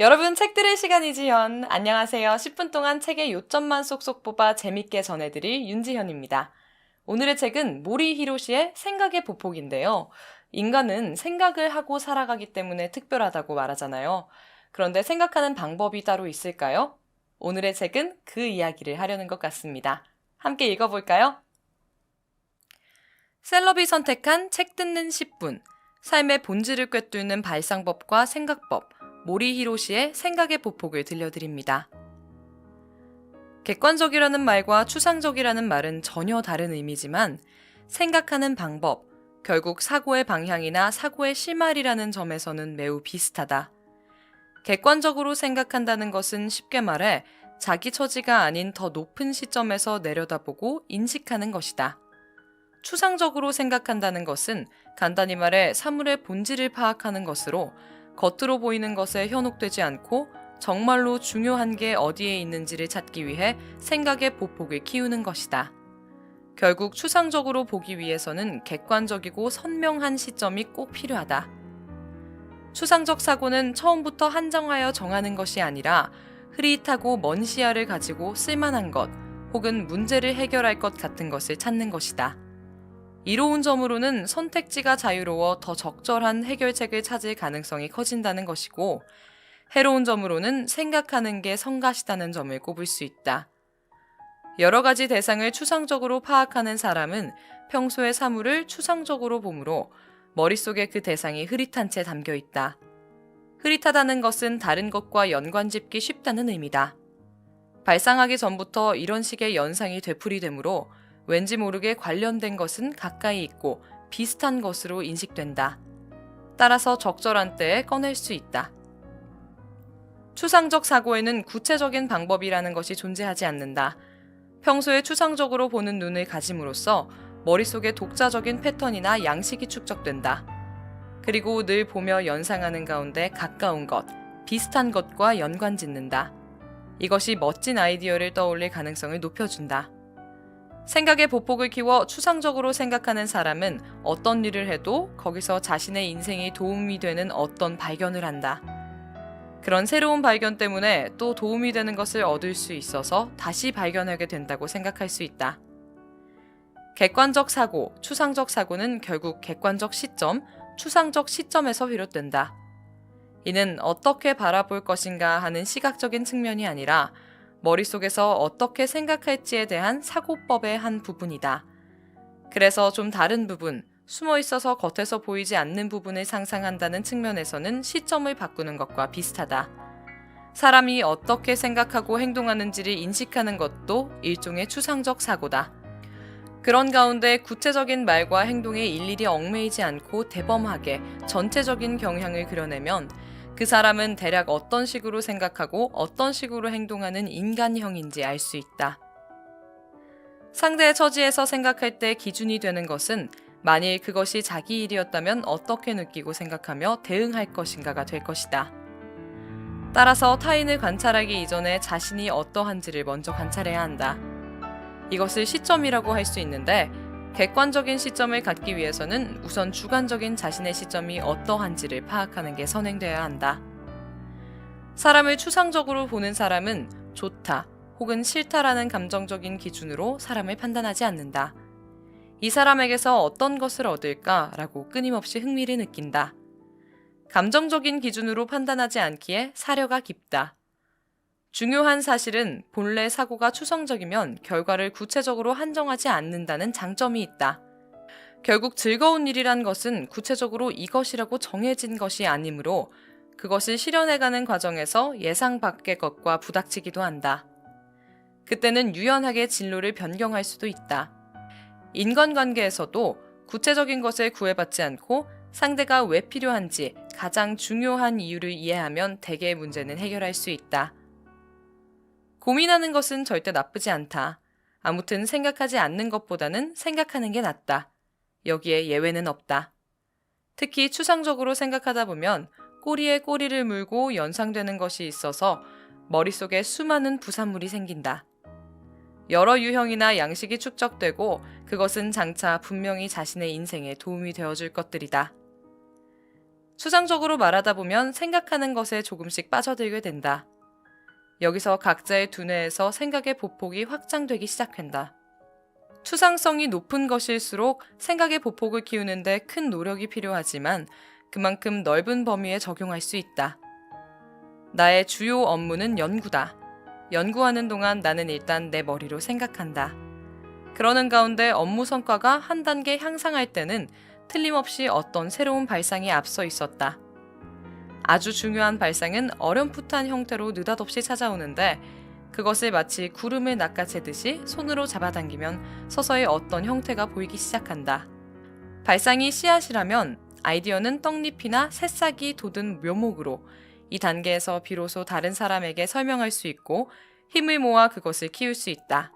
여러분 책 들을 시간이지연. 안녕하세요. 10분 동안 책의 요점만 쏙쏙 뽑아 재밌게 전해드릴 윤지현입니다. 오늘의 책은 모리 히로시의 생각의 보폭인데요. 인간은 생각을 하고 살아가기 때문에 특별하다고 말하잖아요. 그런데 생각하는 방법이 따로 있을까요? 오늘의 책은 그 이야기를 하려는 것 같습니다. 함께 읽어볼까요? 셀럽이 선택한 책 듣는 10분. 삶의 본질을 꿰뚫는 발상법과 생각법. 모리 히로시의 생각의 보폭을 들려드립니다. 객관적이라는 말과 추상적이라는 말은 전혀 다른 의미지만 생각하는 방법, 결국 사고의 방향이나 사고의 실마리라는 점에서는 매우 비슷하다. 객관적으로 생각한다는 것은 쉽게 말해 자기 처지가 아닌 더 높은 시점에서 내려다보고 인식하는 것이다. 추상적으로 생각한다는 것은 간단히 말해 사물의 본질을 파악하는 것으로 겉으로 보이는 것에 현혹되지 않고 정말로 중요한 게 어디에 있는지를 찾기 위해 생각의 보폭을 키우는 것이다. 결국 추상적으로 보기 위해서는 객관적이고 선명한 시점이 꼭 필요하다. 추상적 사고는 처음부터 한정하여 정하는 것이 아니라 흐릿하고 먼 시야를 가지고 쓸만한 것 혹은 문제를 해결할 것 같은 것을 찾는 것이다. 이로운 점으로는 선택지가 자유로워 더 적절한 해결책을 찾을 가능성이 커진다는 것이고, 해로운 점으로는 생각하는 게 성가시다는 점을 꼽을 수 있다. 여러 가지 대상을 추상적으로 파악하는 사람은 평소의 사물을 추상적으로 보므로 머릿속에 그 대상이 흐릿한 채 담겨 있다. 흐릿하다는 것은 다른 것과 연관짓기 쉽다는 의미다. 발상하기 전부터 이런 식의 연상이 되풀이되므로 왠지 모르게 관련된 것은 가까이 있고 비슷한 것으로 인식된다. 따라서 적절한 때에 꺼낼 수 있다. 추상적 사고에는 구체적인 방법이라는 것이 존재하지 않는다. 평소에 추상적으로 보는 눈을 가짐으로써 머릿속에 독자적인 패턴이나 양식이 축적된다. 그리고 늘 보며 연상하는 가운데 가까운 것, 비슷한 것과 연관짓는다. 이것이 멋진 아이디어를 떠올릴 가능성을 높여준다. 생각의 보폭을 키워 추상적으로 생각하는 사람은 어떤 일을 해도 거기서 자신의 인생에 도움이 되는 어떤 발견을 한다. 그런 새로운 발견 때문에 또 도움이 되는 것을 얻을 수 있어서 다시 발견하게 된다고 생각할 수 있다. 객관적 사고, 추상적 사고는 결국 객관적 시점, 추상적 시점에서 비롯된다. 이는 어떻게 바라볼 것인가 하는 시각적인 측면이 아니라 머릿속에서 어떻게 생각할지에 대한 사고법의 한 부분이다. 그래서 좀 다른 부분, 숨어 있어서 겉에서 보이지 않는 부분을 상상한다는 측면에서는 시점을 바꾸는 것과 비슷하다. 사람이 어떻게 생각하고 행동하는지를 인식하는 것도 일종의 추상적 사고다. 그런 가운데 구체적인 말과 행동에 일일이 얽매이지 않고 대범하게 전체적인 경향을 그려내면 그 사람은 대략 어떤 식으로 생각하고 어떤 식으로 행동하는 인간형인지 알 수 있다. 상대의 처지에서 생각할 때 기준이 되는 것은 만일 그것이 자기 일이었다면 어떻게 느끼고 생각하며 대응할 것인가가 될 것이다. 따라서 타인을 관찰하기 이전에 자신이 어떠한지를 먼저 관찰해야 한다. 이것을 시점이라고 할 수 있는데 객관적인 시점을 갖기 위해서는 우선 주관적인 자신의 시점이 어떠한지를 파악하는 게 선행되어야 한다. 사람을 추상적으로 보는 사람은 좋다 혹은 싫다라는 감정적인 기준으로 사람을 판단하지 않는다. 이 사람에게서 어떤 것을 얻을까라고 끊임없이 흥미를 느낀다. 감정적인 기준으로 판단하지 않기에 사려가 깊다. 중요한 사실은 본래 사고가 추상적이면 결과를 구체적으로 한정하지 않는다는 장점이 있다. 결국 즐거운 일이란 것은 구체적으로 이것이라고 정해진 것이 아니므로 그것을 실현해가는 과정에서 예상 밖의 것과 부닥치기도 한다. 그때는 유연하게 진로를 변경할 수도 있다. 인간관계에서도 구체적인 것을 구애받지 않고 상대가 왜 필요한지 가장 중요한 이유를 이해하면 대개의 문제는 해결할 수 있다. 고민하는 것은 절대 나쁘지 않다. 아무튼 생각하지 않는 것보다는 생각하는 게 낫다. 여기에 예외는 없다. 특히 추상적으로 생각하다 보면 꼬리에 꼬리를 물고 연상되는 것이 있어서 머릿속에 수많은 부산물이 생긴다. 여러 유형이나 양식이 축적되고 그것은 장차 분명히 자신의 인생에 도움이 되어줄 것들이다. 추상적으로 말하다 보면 생각하는 것에 조금씩 빠져들게 된다. 여기서 각자의 두뇌에서 생각의 보폭이 확장되기 시작한다. 추상성이 높은 것일수록 생각의 보폭을 키우는데 큰 노력이 필요하지만 그만큼 넓은 범위에 적용할 수 있다. 나의 주요 업무는 연구다. 연구하는 동안 나는 일단 내 머리로 생각한다. 그러는 가운데 업무 성과가 한 단계 향상할 때는 틀림없이 어떤 새로운 발상이 앞서 있었다. 아주 중요한 발상은 어렴풋한 형태로 느닷없이 찾아오는데 그것을 마치 구름을 낚아채듯이 손으로 잡아당기면 서서히 어떤 형태가 보이기 시작한다. 발상이 씨앗이라면 아이디어는 떡잎이나 새싹이 돋은 묘목으로 이 단계에서 비로소 다른 사람에게 설명할 수 있고 힘을 모아 그것을 키울 수 있다.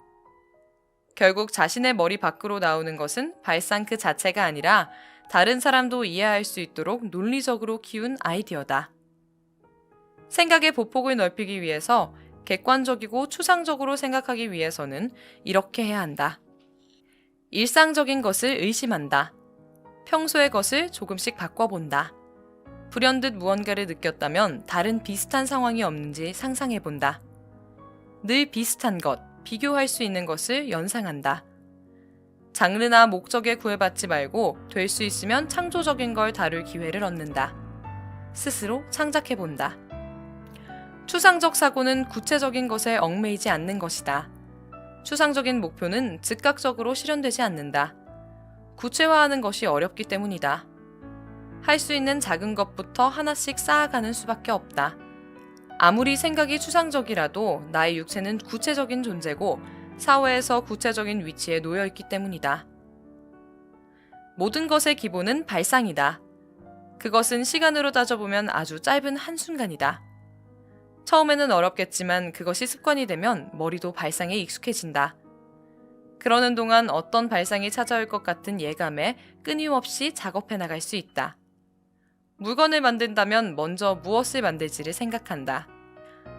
결국 자신의 머리 밖으로 나오는 것은 발상 그 자체가 아니라 다른 사람도 이해할 수 있도록 논리적으로 키운 아이디어다. 생각의 보폭을 넓히기 위해서 객관적이고 추상적으로 생각하기 위해서는 이렇게 해야 한다. 일상적인 것을 의심한다. 평소의 것을 조금씩 바꿔본다. 불현듯 무언가를 느꼈다면 다른 비슷한 상황이 없는지 상상해본다. 늘 비슷한 것, 비교할 수 있는 것을 연상한다. 장르나 목적에 구애받지 말고 될 수 있으면 창조적인 걸 다룰 기회를 얻는다. 스스로 창작해본다. 추상적 사고는 구체적인 것에 얽매이지 않는 것이다. 추상적인 목표는 즉각적으로 실현되지 않는다. 구체화하는 것이 어렵기 때문이다. 할 수 있는 작은 것부터 하나씩 쌓아가는 수밖에 없다. 아무리 생각이 추상적이라도 나의 육체는 구체적인 존재고 사회에서 구체적인 위치에 놓여 있기 때문이다. 모든 것의 기본은 발상이다. 그것은 시간으로 따져보면 아주 짧은 한순간이다. 처음에는 어렵겠지만 그것이 습관이 되면 머리도 발상에 익숙해진다. 그러는 동안 어떤 발상이 찾아올 것 같은 예감에 끊임없이 작업해 나갈 수 있다. 물건을 만든다면 먼저 무엇을 만들지를 생각한다.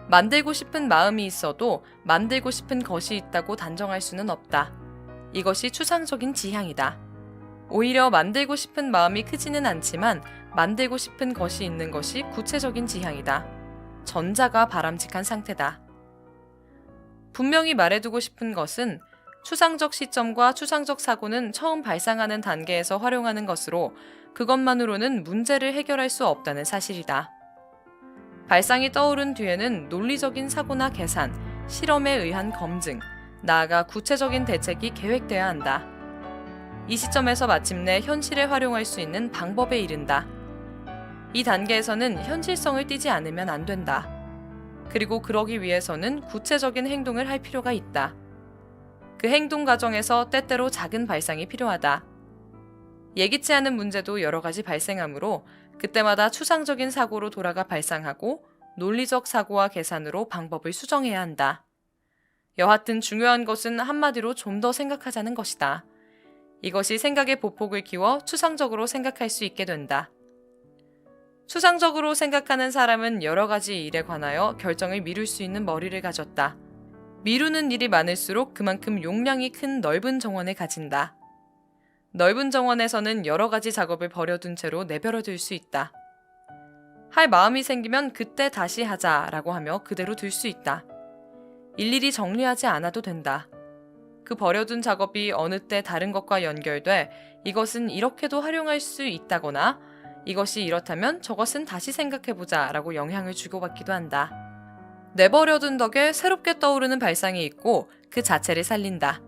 만들고 싶은 마음이 있어도 만들고 싶은 것이 있다고 단정할 수는 없다. 이것이 추상적인 지향이다. 오히려 만들고 싶은 마음이 크지는 않지만 만들고 싶은 것이 있는 것이 구체적인 지향이다. 전자가 바람직한 상태다. 분명히 말해두고 싶은 것은 추상적 시점과 추상적 사고는 처음 발상하는 단계에서 활용하는 것으로 그것만으로는 문제를 해결할 수 없다는 사실이다. 발상이 떠오른 뒤에는 논리적인 사고나 계산, 실험에 의한 검증, 나아가 구체적인 대책이 계획돼야 한다. 이 시점에서 마침내 현실에 활용할 수 있는 방법에 이른다. 이 단계에서는 현실성을 띠지 않으면 안 된다. 그리고 그러기 위해서는 구체적인 행동을 할 필요가 있다. 그 행동 과정에서 때때로 작은 발상이 필요하다. 예기치 않은 문제도 여러 가지 발생하므로 그때마다 추상적인 사고로 돌아가 발상하고 논리적 사고와 계산으로 방법을 수정해야 한다. 여하튼 중요한 것은 한마디로 좀 더 생각하자는 것이다. 이것이 생각의 보폭을 키워 추상적으로 생각할 수 있게 된다. 추상적으로 생각하는 사람은 여러 가지 일에 관하여 결정을 미룰 수 있는 머리를 가졌다. 미루는 일이 많을수록 그만큼 용량이 큰 넓은 정원을 가진다. 넓은 정원에서는 여러 가지 작업을 버려둔 채로 내버려둘 수 있다. 할 마음이 생기면 그때 다시 하자라고 하며 그대로 둘 수 있다. 일일이 정리하지 않아도 된다. 그 버려둔 작업이 어느 때 다른 것과 연결돼 이것은 이렇게도 활용할 수 있다거나 이것이 이렇다면 저것은 다시 생각해보자 라고 영향을 주고받기도 한다. 내버려둔 덕에 새롭게 떠오르는 발상이 있고 그 자체를 살린다.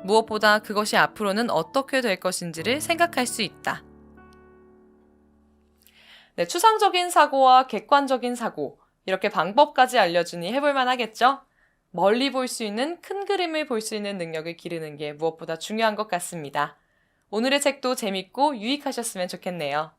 무엇보다 그것이 앞으로는 어떻게 될 것인지를 생각할 수 있다. 네, 추상적인 사고와 객관적인 사고, 이렇게 방법까지 알려주니 해볼만 하겠죠? 멀리 볼 수 있는 큰 그림을 볼 수 있는 능력을 기르는 게 무엇보다 중요한 것 같습니다. 오늘의 책도 재밌고 유익하셨으면 좋겠네요.